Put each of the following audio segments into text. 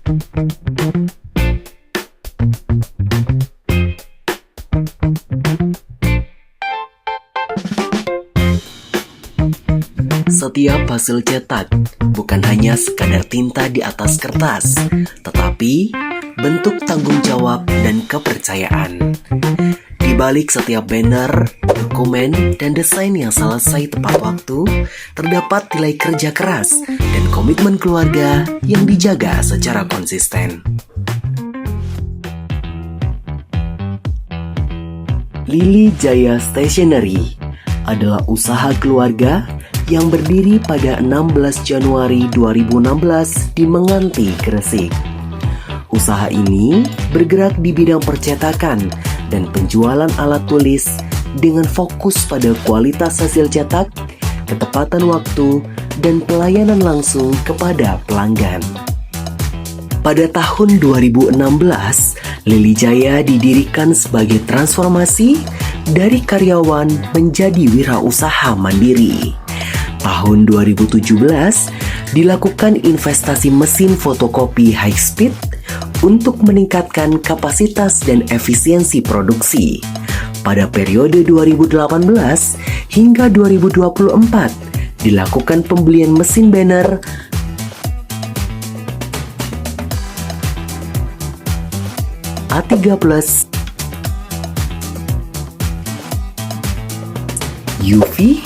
Setiap hasil cetak bukan hanya sekadar tinta di atas kertas, tetapi bentuk tanggung jawab dan kepercayaan. Di balik setiap banner, dokumen, dan desain yang selesai tepat waktu, terdapat nilai kerja keras dan komitmen keluarga yang dijaga secara konsisten. Lili Jaya Stationery adalah usaha keluarga yang berdiri pada 16 Januari 2016 di Menganti, Gresik. Usaha ini bergerak di bidang percetakan dan penjualan alat tulis dengan fokus pada kualitas hasil cetak, ketepatan waktu, dan pelayanan langsung kepada pelanggan. Pada tahun 2016, Lili Jaya didirikan sebagai transformasi dari karyawan menjadi wirausaha mandiri. Tahun 2017 dilakukan investasi mesin fotokopi high speed untuk meningkatkan kapasitas dan efisiensi produksi. Pada periode 2018 hingga 2024 dilakukan pembelian mesin banner A3 Plus, UV,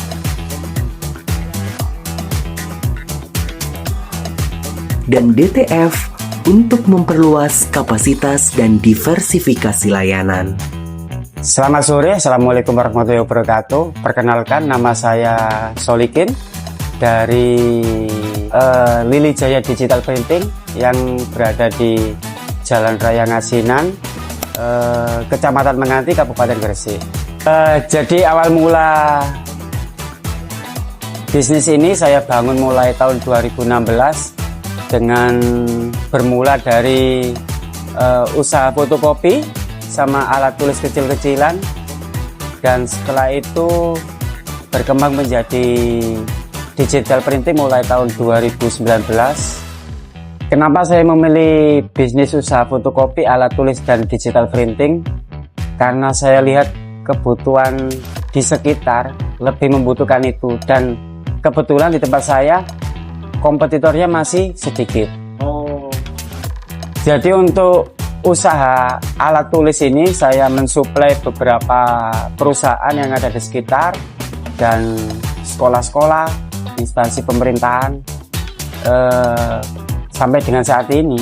dan DTF untuk memperluas kapasitas dan diversifikasi layanan. Selamat sore, Assalamualaikum warahmatullahi wabarakatuh. Perkenalkan, nama saya Solikin dari Lili Jaya Digital Printing yang berada di Jalan Raya Ngasinan, Kecamatan Menganti, Kabupaten Gresik. Jadi awal mula bisnis ini saya bangun mulai tahun 2016 dengan bermula dari usaha fotokopi sama alat tulis kecil-kecilan, dan setelah itu berkembang menjadi digital printing mulai tahun 2019. Kenapa saya memilih bisnis usaha fotokopi, alat tulis, dan digital printing? Karena saya lihat kebutuhan di sekitar lebih membutuhkan itu, dan kebetulan di tempat saya kompetitornya masih sedikit. Jadi untuk usaha alat tulis ini saya mensuplai beberapa perusahaan yang ada di sekitar dan sekolah-sekolah, instansi pemerintahan sampai dengan saat ini.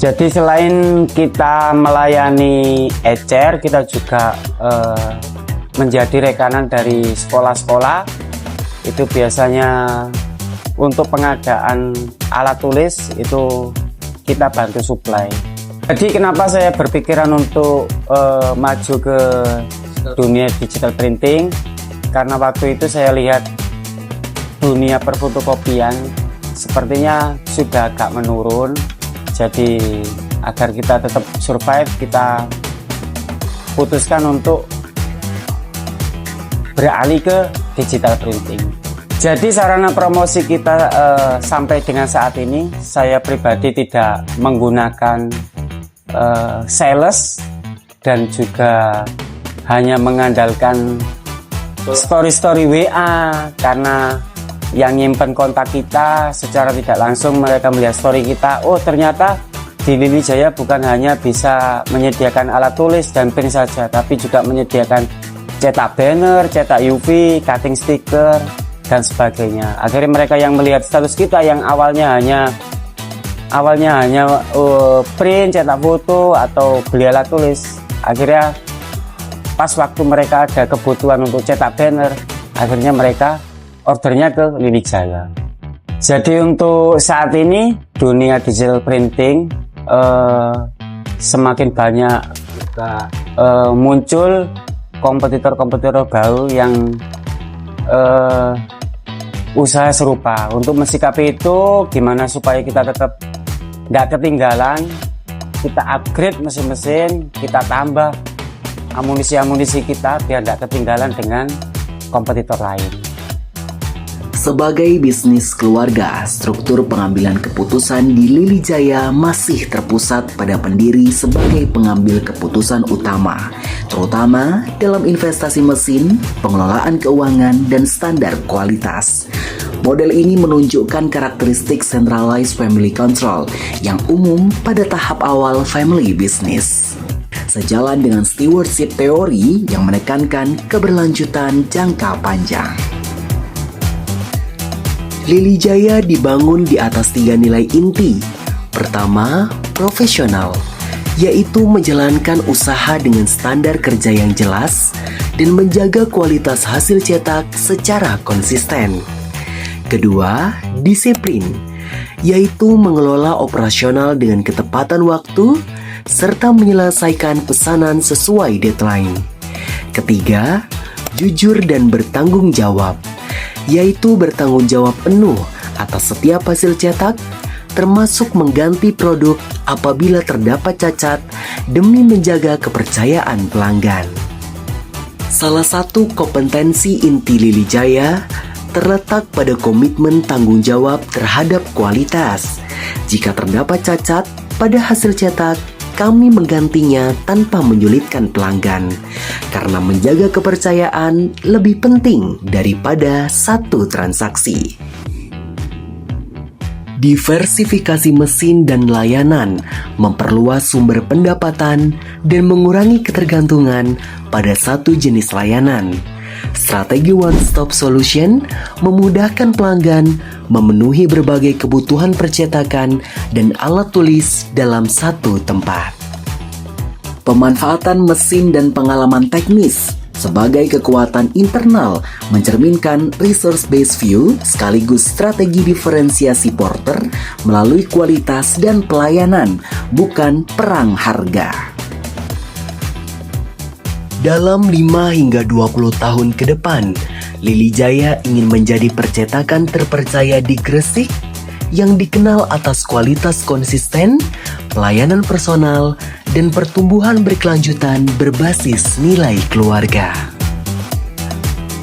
Jadi selain kita melayani ecer, kita juga menjadi rekanan dari sekolah-sekolah. Itu biasanya untuk pengadaan alat tulis itu kita bantu suplai. Jadi kenapa saya berpikiran untuk maju ke dunia digital printing? Karena waktu itu saya lihat dunia perfotokopian sepertinya sudah agak menurun. Jadi agar kita tetap survive, kita putuskan untuk beralih ke digital printing. Jadi sarana promosi kita sampai dengan saat ini, saya pribadi tidak menggunakan sales dan juga hanya mengandalkan story-story WA, karena yang nyimpen kontak kita secara tidak langsung mereka melihat story kita. Oh, ternyata di Lili Jaya bukan hanya bisa menyediakan alat tulis dan print saja, tapi juga menyediakan cetak banner, cetak UV, cutting stiker, dan sebagainya. Akhirnya mereka yang melihat status kita yang awalnya hanya print, cetak foto, atau beli alat tulis, akhirnya pas waktu mereka ada kebutuhan untuk cetak banner, akhirnya mereka ordernya ke Lili Jaya. Jadi untuk saat ini dunia digital printing semakin banyak muncul kompetitor-kompetitor baru yang usaha serupa. Untuk mensikapi itu, gimana supaya kita tetap nggak ketinggalan, kita upgrade mesin-mesin, kita tambah amunisi-amunisi kita biar nggak ketinggalan dengan kompetitor lain. Sebagai bisnis keluarga, struktur pengambilan keputusan di Lili Jaya masih terpusat pada pendiri sebagai pengambil keputusan utama, terutama dalam investasi mesin, pengelolaan keuangan, dan standar kualitas. Model ini menunjukkan karakteristik centralized family control yang umum pada tahap awal family business. Sejalan dengan stewardship teori yang menekankan keberlanjutan jangka panjang. Lili Jaya dibangun di atas 3 nilai inti. Pertama, profesional, yaitu menjalankan usaha dengan standar kerja yang jelas dan menjaga kualitas hasil cetak secara konsisten. Kedua, disiplin, yaitu mengelola operasional dengan ketepatan waktu serta menyelesaikan pesanan sesuai deadline. Ketiga, jujur dan bertanggung jawab, yaitu bertanggung jawab penuh atas setiap hasil cetak, termasuk mengganti produk apabila terdapat cacat demi menjaga kepercayaan pelanggan. Salah satu kompetensi inti Lili Jaya terletak pada komitmen tanggung jawab terhadap kualitas. Jika terdapat cacat pada hasil cetak, kami menggantinya tanpa menyulitkan pelanggan, karena menjaga kepercayaan lebih penting daripada satu transaksi. Diversifikasi mesin dan layanan memperluas sumber pendapatan dan mengurangi ketergantungan pada satu jenis layanan. Strategi one-stop solution memudahkan pelanggan memenuhi berbagai kebutuhan percetakan dan alat tulis dalam satu tempat. Pemanfaatan mesin dan pengalaman teknis sebagai kekuatan internal mencerminkan resource-based view sekaligus strategi diferensiasi Porter melalui kualitas dan pelayanan, bukan perang harga. Dalam 5 hingga 20 tahun ke depan, Lili Jaya ingin menjadi percetakan terpercaya di Gresik yang dikenal atas kualitas konsisten, pelayanan personal, dan pertumbuhan berkelanjutan berbasis nilai keluarga.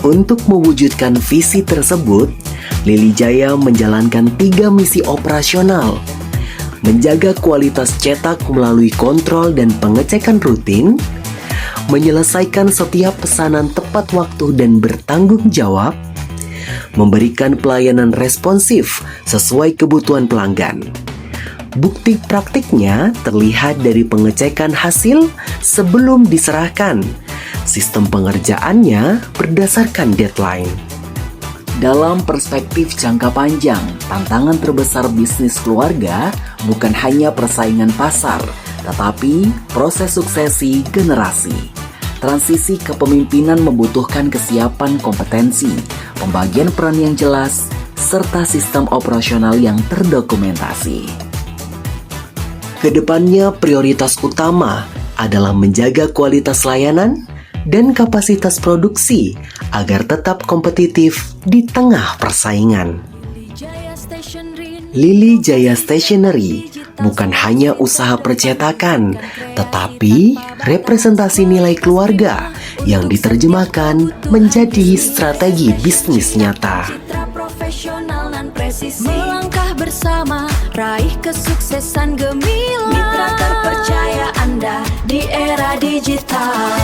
Untuk mewujudkan visi tersebut, Lili Jaya menjalankan 3 misi operasional: menjaga kualitas cetak melalui kontrol dan pengecekan rutin, menyelesaikan setiap pesanan tepat waktu dan bertanggung jawab, memberikan pelayanan responsif sesuai kebutuhan pelanggan. Bukti praktiknya terlihat dari pengecekan hasil sebelum diserahkan, sistem pengerjaannya berdasarkan deadline. Dalam perspektif jangka panjang, tantangan terbesar bisnis keluarga bukan hanya persaingan pasar, tetapi proses suksesi generasi. Transisi kepemimpinan membutuhkan kesiapan kompetensi, pembagian peran yang jelas, serta sistem operasional yang terdokumentasi. Kedepannya prioritas utama adalah menjaga kualitas layanan dan kapasitas produksi agar tetap kompetitif di tengah persaingan. Lili Jaya Stationery bukan hanya usaha percetakan, tetapi representasi nilai keluarga yang diterjemahkan menjadi strategi bisnis nyata. Melangkah bersama, raih kesuksesan gemilang. Mitra terpercaya Anda di era digital.